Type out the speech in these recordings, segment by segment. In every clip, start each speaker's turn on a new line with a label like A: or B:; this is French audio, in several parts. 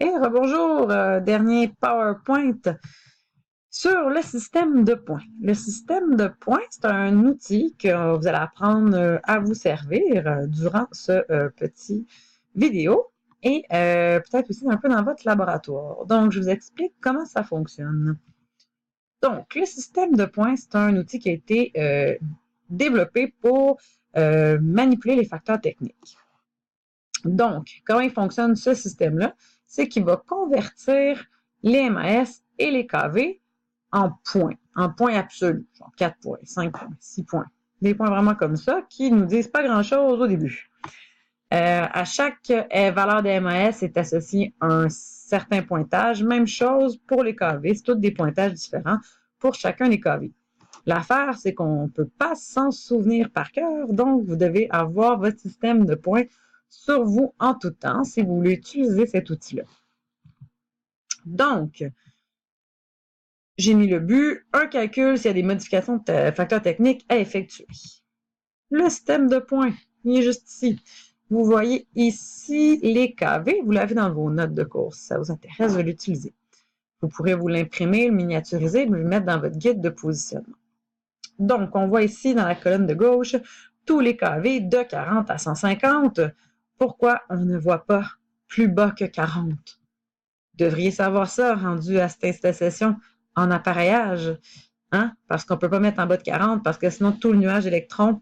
A: Et rebonjour, dernier PowerPoint sur le système de points. Le système de points, c'est un outil que vous allez apprendre à vous servir durant ce petit vidéo et peut-être aussi un peu dans votre laboratoire. Donc, je vous explique comment ça fonctionne. Donc, le système de points, c'est un outil qui a été développé pour manipuler les facteurs techniques. Donc, comment il fonctionne ce système-là? C'est qu'il va convertir les MAS et les KV en points absolus, genre 4 points, 5 points, 6 points. Des points vraiment comme ça qui nous disent pas grand-chose au début. À chaque valeur des MAS est associé un certain pointage. Même chose pour les KV, c'est tous des pointages différents pour chacun des KV. L'affaire, c'est qu'on ne peut pas s'en souvenir par cœur, donc vous devez avoir votre système de points sur vous en tout temps si vous voulez utiliser cet outil-là. Donc, j'ai mis le but, un calcul s'il y a des modifications de facteurs techniques à effectuer. Le système de points, il est juste ici. Vous voyez ici les KV, vous l'avez dans vos notes de cours. Si ça vous intéresse de l'utiliser. Vous pourrez vous l'imprimer, le miniaturiser et le mettre dans votre guide de positionnement. Donc, on voit ici dans la colonne de gauche tous les KV de 40 à 150. Pourquoi on ne voit pas plus bas que 40? Vous devriez savoir ça rendu à cette session en appareillage. Hein? Parce qu'on ne peut pas mettre en bas de 40 parce que sinon tout le nuage d'électrons,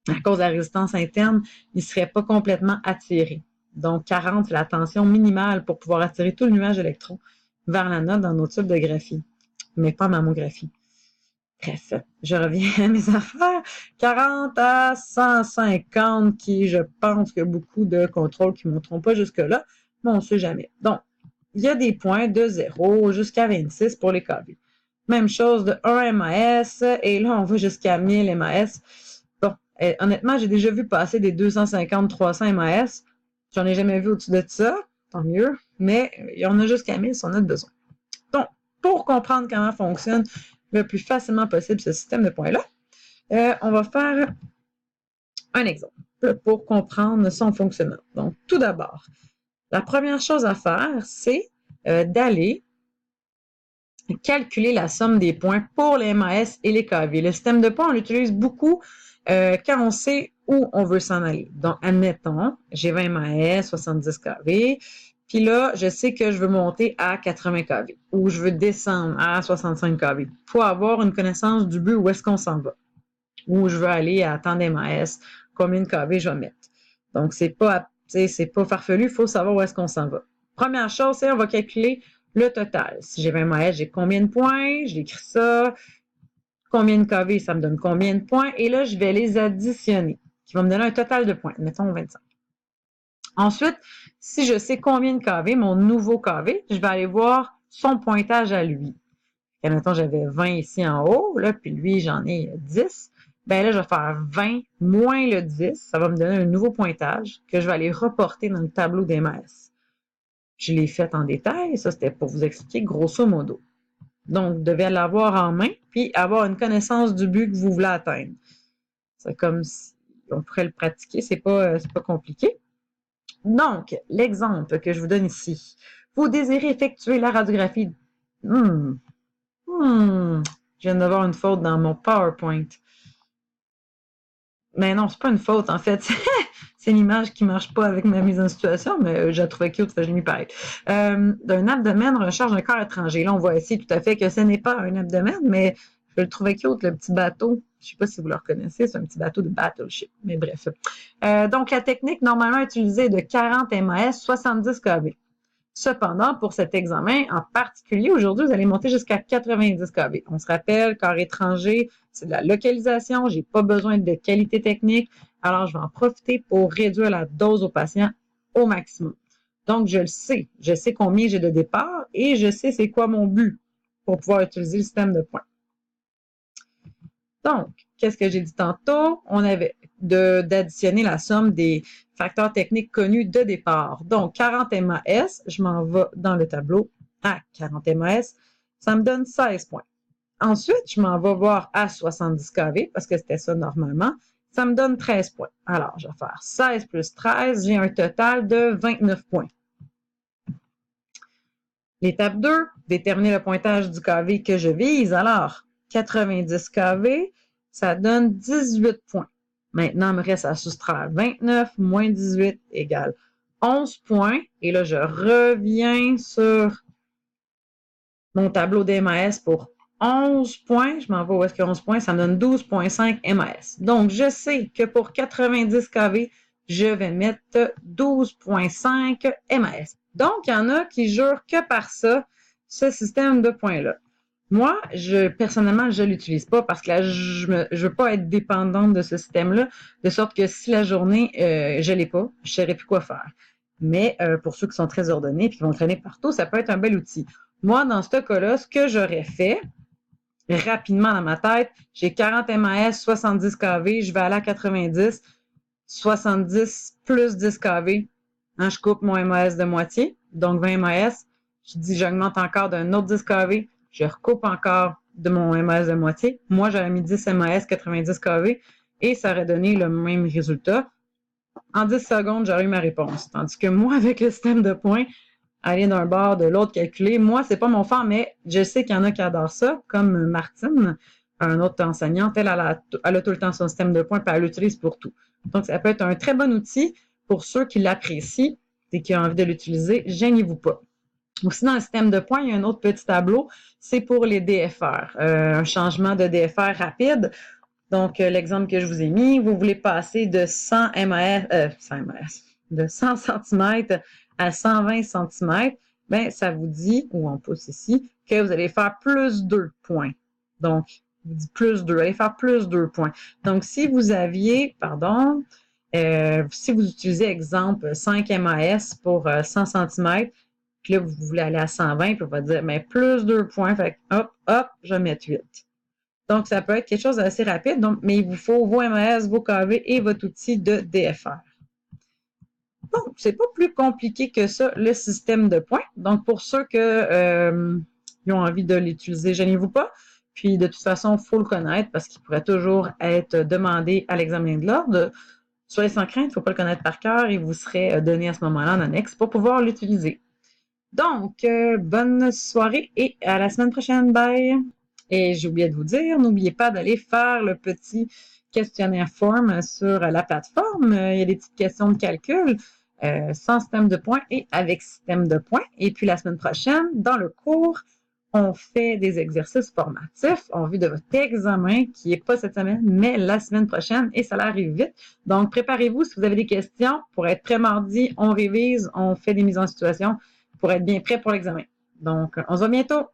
A: à cause de la résistance interne, il ne serait pas complètement attiré. Donc, 40, c'est la tension minimale pour pouvoir attirer tout le nuage d'électrons vers la note dans nos tubes de graphie, mais pas mammographie. Bref, je reviens à mes affaires. 40 à 150 qui, je pense qu'il y a beaucoup de contrôles qui ne monteront pas jusque-là, mais on ne sait jamais. Donc, il y a des points de 0 jusqu'à 26 pour les KB. Même chose de 1 MAS, et là, on va jusqu'à 1000 MAS. Bon, honnêtement, j'ai déjà vu passer des 250-300 MAS. J'en ai jamais vu au-dessus de ça, tant mieux, mais il y en a jusqu'à 1000 si on a besoin. Donc, pour comprendre comment fonctionne le plus facilement possible ce système de points-là, on va faire un exemple pour comprendre son fonctionnement. Donc, tout d'abord, la première chose à faire, c'est d'aller calculer la somme des points pour les MAS et les KV. Le système de points, on l'utilise beaucoup quand on sait où on veut s'en aller. Donc, admettons, j'ai 20 MAS, 70 KV, puis là, je sais que je veux monter à 80 kV ou je veux descendre à 65 kV. Il faut avoir une connaissance du but où est-ce qu'on s'en va. Où je veux aller à tant d'MAS, combien de kV je vais mettre. Donc, c'est pas farfelu, il faut savoir où est-ce qu'on s'en va. Première chose, c'est on va calculer le total. Si j'ai 20 MAS, j'ai combien de points? J'écris ça. Combien de kV, ça me donne combien de points? Et là, je vais les additionner, qui va me donner un total de points. Mettons 25. Ensuite, si je sais combien de KV, mon nouveau KV, je vais aller voir son pointage à lui. Et mettons, j'avais 20 ici en haut, là, puis lui, j'en ai 10. Ben là, je vais faire 20 moins le 10. Ça va me donner un nouveau pointage que je vais aller reporter dans le tableau des MAS. Je l'ai fait en détail. Ça, c'était pour vous expliquer grosso modo. Donc, vous devez l'avoir en main, puis avoir une connaissance du but que vous voulez atteindre. C'est comme si on pourrait le pratiquer. C'est pas compliqué. Donc, l'exemple que je vous donne ici. Vous désirez effectuer la radiographie. Je viens d'avoir une faute dans mon PowerPoint. Mais non, c'est pas une faute, en fait. C'est l'image qui marche pas avec ma mise en situation, mais je la trouvais cute, je l'ai mis pareil. D'un abdomen recharge un corps étranger. Là, on voit ici tout à fait que ce n'est pas un abdomen, mais je le trouvais cute, le petit bateau. Je sais pas si vous le reconnaissez, c'est un petit bateau de battleship, mais bref. Donc, la technique normalement utilisée est de 40 MAS, 70 kV. Cependant, pour cet examen en particulier, aujourd'hui, vous allez monter jusqu'à 90 kV. On se rappelle, corps étranger, c'est de la localisation, j'ai pas besoin de qualité technique, alors je vais en profiter pour réduire la dose au patient au maximum. Donc, je sais combien j'ai de départ et je sais c'est quoi mon but pour pouvoir utiliser le système de points. Donc, qu'est-ce que j'ai dit tantôt? On avait d'additionner la somme des facteurs techniques connus de départ. Donc, 40 MAS, je m'en vais dans le tableau à 40 MAS, ça me donne 16 points. Ensuite, je m'en vais voir à 70 kV, parce que c'était ça normalement, ça me donne 13 points. Alors, je vais faire 16 plus 13, j'ai un total de 29 points. L'étape 2, déterminer le pointage du KV que je vise. Alors, 90 KV, ça donne 18 points. Maintenant, il me reste à soustraire 29 moins 18 égale 11 points. Et là, je reviens sur mon tableau des MAS pour 11 points. Je m'en vais où est-ce que 11 points? Ça me donne 12,5 MAS. Donc, je sais que pour 90 KV, je vais mettre 12,5 MAS. Donc, il y en a qui jurent que par ça, ce système de points-là. Moi, personnellement, je ne l'utilise pas parce que là, je ne veux pas être dépendante de ce système-là, de sorte que si la journée, je ne l'ai pas, je ne saurais plus quoi faire. Mais pour ceux qui sont très ordonnés et qui vont traîner partout, ça peut être un bel outil. Moi, dans ce cas-là, ce que j'aurais fait, rapidement dans ma tête, j'ai 40 MAS, 70 kV, je vais aller à 90, 70 plus 10 kV. Hein, je coupe mon MAS de moitié, donc 20 MAS. Je dis, j'augmente encore d'un autre 10 kV, je recoupe encore de mon MAS de moitié. Moi, j'aurais mis 10 MAS, 90 kV, et ça aurait donné le même résultat. En 10 secondes, j'aurais eu ma réponse. Tandis que moi, avec le système de points, aller d'un bord, de l'autre, calculer. Moi, c'est pas mon fort, mais je sais qu'il y en a qui adorent ça, comme Martine, un autre enseignante. Elle a tout le temps son système de points, puis elle l'utilise pour tout. Donc, ça peut être un très bon outil pour ceux qui l'apprécient et qui ont envie de l'utiliser. Gênez-vous pas. Aussi, dans le système de points, il y a un autre petit tableau, c'est pour les DFR, un changement de DFR rapide. Donc, l'exemple que je vous ai mis, vous voulez passer de 100 de 100 cm à 120 cm, bien, ça vous dit, ou on pousse ici, que vous allez faire plus 2 points. Donc, vous dit plus 2, allez faire plus 2 points. Donc, si vous aviez, si vous utilisez, exemple, 5 MAS pour 100 cm, puis là, vous voulez aller à 120, puis on va dire, mais plus 2 points, fait hop, hop, je vais mettre 8. Donc, ça peut être quelque chose d'assez rapide, mais il vous faut vos MAS, vos KV et votre outil de DFR. Donc, c'est pas plus compliqué que ça, le système de points. Donc, pour ceux qui ont envie de l'utiliser, gênez-vous pas. Puis, de toute façon, il faut le connaître parce qu'il pourrait toujours être demandé à l'examen de l'ordre. Soyez sans crainte, il ne faut pas le connaître par cœur. Il vous serait donné à ce moment-là en annexe pour pouvoir l'utiliser. Donc, bonne soirée et à la semaine prochaine. Bye! Et j'ai oublié de vous dire, n'oubliez pas d'aller faire le petit questionnaire form sur la plateforme. Il y a des petites questions de calcul sans système de points et avec système de points. Et puis la semaine prochaine, dans le cours, on fait des exercices formatifs en vue de votre examen qui n'est pas cette semaine, mais la semaine prochaine et ça arrive vite. Donc, préparez-vous si vous avez des questions. Pour être prêt mardi, on révise, on fait des mises en situation pour être bien prêt pour l'examen. Donc, on se voit bientôt.